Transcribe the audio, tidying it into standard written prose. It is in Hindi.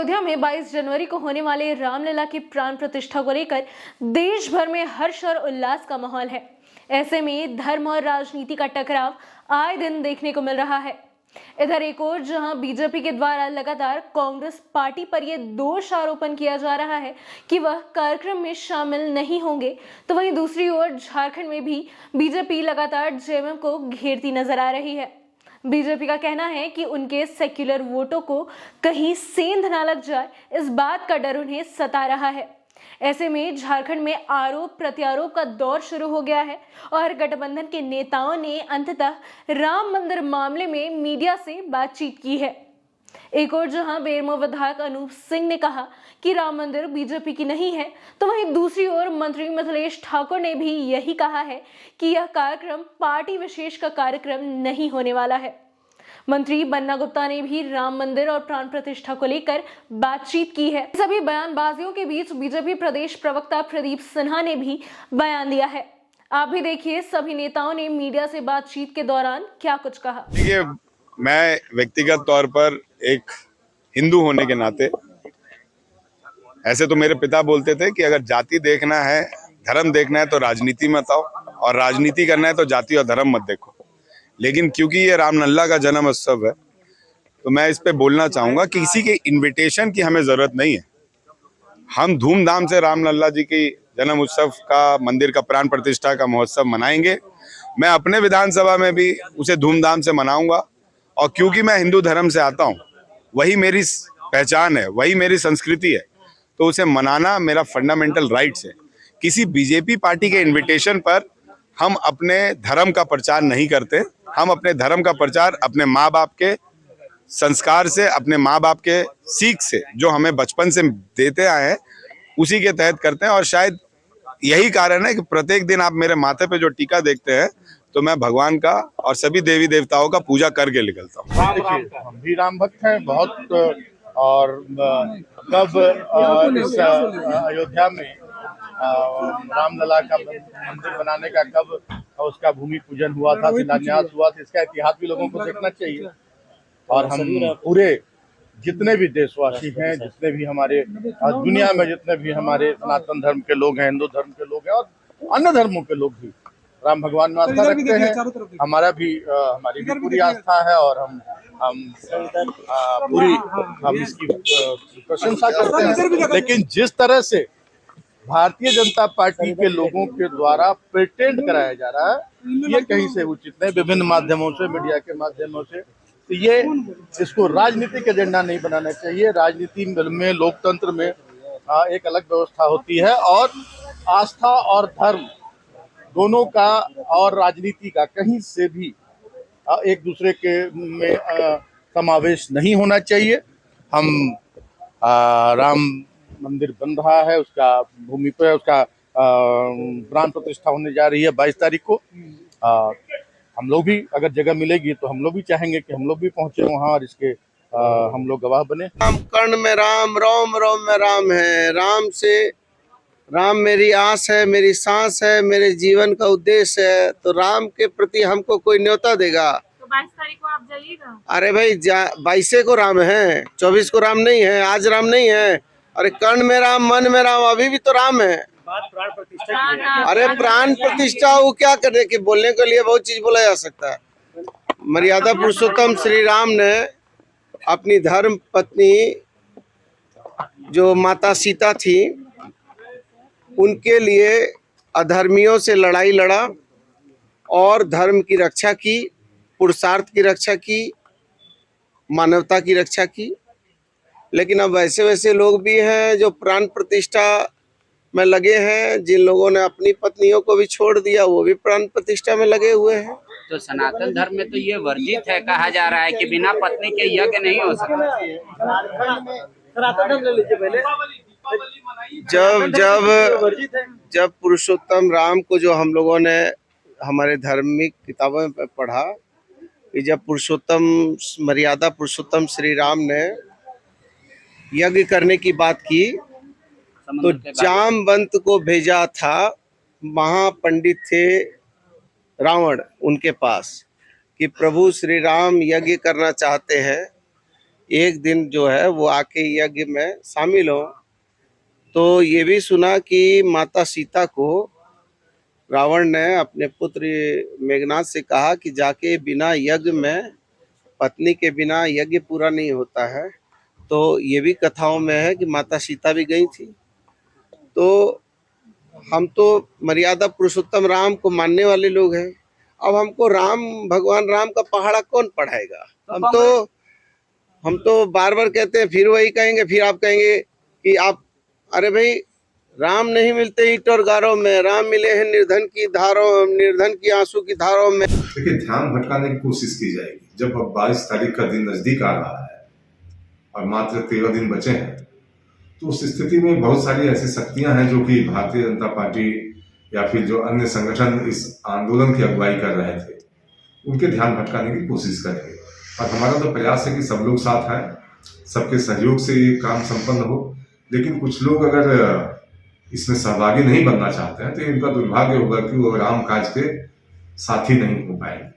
अयोध्या में 22 जनवरी को होने वाले रामलला की प्राण प्रतिष्ठा को लेकर देश भर में हर्ष और उल्लास का माहौल है। ऐसे में धर्म और राजनीति का टकराव आए दिन देखने को मिल रहा है। इधर एक ओर जहां बीजेपी के द्वारा लगातार कांग्रेस पार्टी पर यह दोष आरोपण किया जा रहा है कि वह कार्यक्रम में शामिल नहीं होंगे, तो वहीं दूसरी ओर झारखंड में भी बीजेपी लगातार जेएमएम को घेरती नजर आ रही है। बीजेपी का कहना है कि उनके सेक्युलर वोटों को कहीं सेंध ना लग जाए, इस बात का डर उन्हें सता रहा है। ऐसे में झारखंड में आरोप प्रत्यारोप का दौर शुरू हो गया है और गठबंधन के नेताओं ने अंततः राम मंदिर मामले में मीडिया से बातचीत की है। एक और जहां बेरमो विधायक अनूप सिंह ने कहा कि राम मंदिर बीजेपी की नहीं है, तो वहीं दूसरी ओर मंत्री मिथिलेश ठाकुर ने भी यही कहा है कि यह कार्यक्रम पार्टी विशेष का कार्यक्रम नहीं होने वाला है। मंत्री बन्ना गुप्ता ने भी राम मंदिर और प्राण प्रतिष्ठा को लेकर बातचीत की है। सभी बयानबाजियों के बीच बीजेपी प्रदेश प्रवक्ता प्रदीप सिन्हा ने भी बयान दिया है। आप भी देखिए सभी नेताओं ने मीडिया से बातचीत के दौरान क्या कुछ कहा। देखिए, मैं व्यक्तिगत तौर पर एक हिंदू होने के नाते, ऐसे तो मेरे पिता बोलते थे कि अगर जाति देखना है, धर्म देखना है तो राजनीति मत आओ, और राजनीति करना है तो जाति और धर्म मत देखो। लेकिन क्योंकि ये रामलला का जन्म उत्सव है, तो मैं इस पे बोलना चाहूंगा कि किसी के इनविटेशन की हमें जरूरत नहीं है। हम धूमधाम से रामलला जी की जन्म उत्सव का, मंदिर का प्राण प्रतिष्ठा का महोत्सव मनाएंगे। मैं अपने विधानसभा में भी उसे धूमधाम से मनाऊंगा, और क्योंकि मैं हिंदू धर्म से आता हूं, वही मेरी पहचान है, वही मेरी संस्कृति है, तो उसे मनाना मेरा फंडामेंटल राइट्स है। किसी बीजेपी पार्टी के इनविटेशन पर हम अपने धर्म का प्रचार नहीं करते। हम अपने धर्म का प्रचार अपने माँ बाप के संस्कार से, अपने माँ बाप के सीख से, जो हमें बचपन से देते आए हैं, उसी के तहत करते हैं। और शायद यही कारण है कि प्रत्येक दिन आप मेरे माथे पे जो टीका देखते हैं, तो मैं भगवान का और सभी देवी देवताओं का पूजा करके निकलता हूँ। देखिए, हम भी राम भक्त हैं बहुत, और कब इस अयोध्या में रामलला का मंदिर बनाने का कब उसका भूमि पूजन हुआ था, शिलान्यास हुआ था, इसका इतिहास भी लोगों को देखना चाहिए। और हम पूरे जितने भी देशवासी हैं, जितने भी हमारे दुनिया में जितने भी हमारे सनातन धर्म के लोग हैं, हिंदू धर्म के लोग हैं, और अन्य धर्मों के लोग भी राम भगवान में आस्था रखते हैं। हमारी भी पूरी आस्था है, और हम इसकी प्रशंसा करते हैं। लेकिन जिस तरह से भारतीय जनता पार्टी के लोगों के द्वारा प्रिटेंड कराया जा रहा है, ये कहीं से उचित नहीं। विभिन्न माध्यमों से, मीडिया के माध्यमों से, तो ये इसको राजनीतिक एजेंडा नहीं बनाना चाहिए। राजनीति में, लोकतंत्र में एक अलग व्यवस्था होती है, और आस्था और धर्म दोनों का और राजनीति का कहीं से भी एक दूसरे के में समावेश नहीं होना चाहिए। हम राम मंदिर बन रहा है, उसका भूमि पर उसका प्राण प्रतिष्ठा होने जा रही है 22 तारीख को। हम लोग भी, अगर जगह मिलेगी तो हम लोग भी चाहेंगे कि हम लोग भी पहुंचे वहां, और इसके हम लोग गवाह बने। राम कर्ण में राम, रोम रोम में राम है। राम से राम मेरी आस है, मेरी सांस है, मेरे जीवन का उद्देश्य है। तो राम के प्रति हमको कोई न्योता देगा तो 22 तारीख को आप जाइएगा? अरे भाई, 22 को राम है, 24 को राम नहीं है, आज राम नहीं है। अरे कर्ण में राम, मन में राम, अभी भी तो राम है। प्राण प्रतिष्ठा। अरे प्राण प्रतिष्ठा वो क्या करे कि बोलने के लिए बहुत चीज बोला जा सकता है। मर्यादा पुरुषोत्तम श्री राम ने अपनी धर्म पत्नी जो माता सीता थी, उनके लिए अधर्मियों से लड़ाई लड़ा और धर्म की रक्षा की, पुरुषार्थ की रक्षा की, मानवता की रक्षा की। लेकिन अब वैसे वैसे लोग भी हैं जो प्राण प्रतिष्ठा में लगे हैं। जिन लोगों ने अपनी पत्नियों को भी छोड़ दिया, वो भी प्राण प्रतिष्ठा में लगे हुए हैं। तो सनातन धर्म में तो ये वर्जित है, कहा जा रहा है कि बिना पत्नी के यज्ञ नहीं हो सकता। जब पुरुषोत्तम राम को, जो हम लोगों ने हमारे धार्मिक किताबों में पढ़ा, कि जब मर्यादा पुरुषोत्तम श्री राम ने यज्ञ करने की बात की, तो जामवंत को भेजा था। महापंडित थे रावण उनके पास, कि प्रभु श्री राम यज्ञ करना चाहते हैं, एक दिन जो है वो आके यज्ञ में शामिल हो। तो ये भी सुना कि माता सीता को रावण ने अपने पुत्र मेघनाद से कहा कि जाके बिना यज्ञ में, पत्नी के बिना यज्ञ पूरा नहीं होता है। तो ये भी कथाओं में है कि माता सीता भी गई थी। तो हम तो मर्यादा पुरुषोत्तम राम को मानने वाले लोग हैं। अब हमको भगवान राम का पहाड़ा कौन पढ़ाएगा? हम तो बार बार कहते हैं, फिर वही कहेंगे, फिर आप कहेंगे कि आप, अरे भाई राम नहीं मिलते ईंट और गारों में, राम मिले हैं निर्धन की आंसू की धारों में। देखिए, ध्यान भटकाने की कोशिश की जाएगी। जब अब 22 तारीख का दिन नजदीक आ रहा है और मात्र 13 दिन बचे हैं, तो उस स्थिति में बहुत सारी ऐसी शक्तियां हैं जो कि भारतीय जनता पार्टी या फिर जो अन्य संगठन इस आंदोलन की अगुवाई कर रहे थे, उनके ध्यान भटकाने की कोशिश करेंगे। और हमारा तो प्रयास है कि सब लोग साथ हैं, सबके सहयोग से ये काम संपन्न हो। लेकिन कुछ लोग अगर इसमें सहभागी नहीं बनना चाहते हैं तो इनका दुर्भाग्य होगा कि वो राम काज के साथी नहीं हो पाएंगे।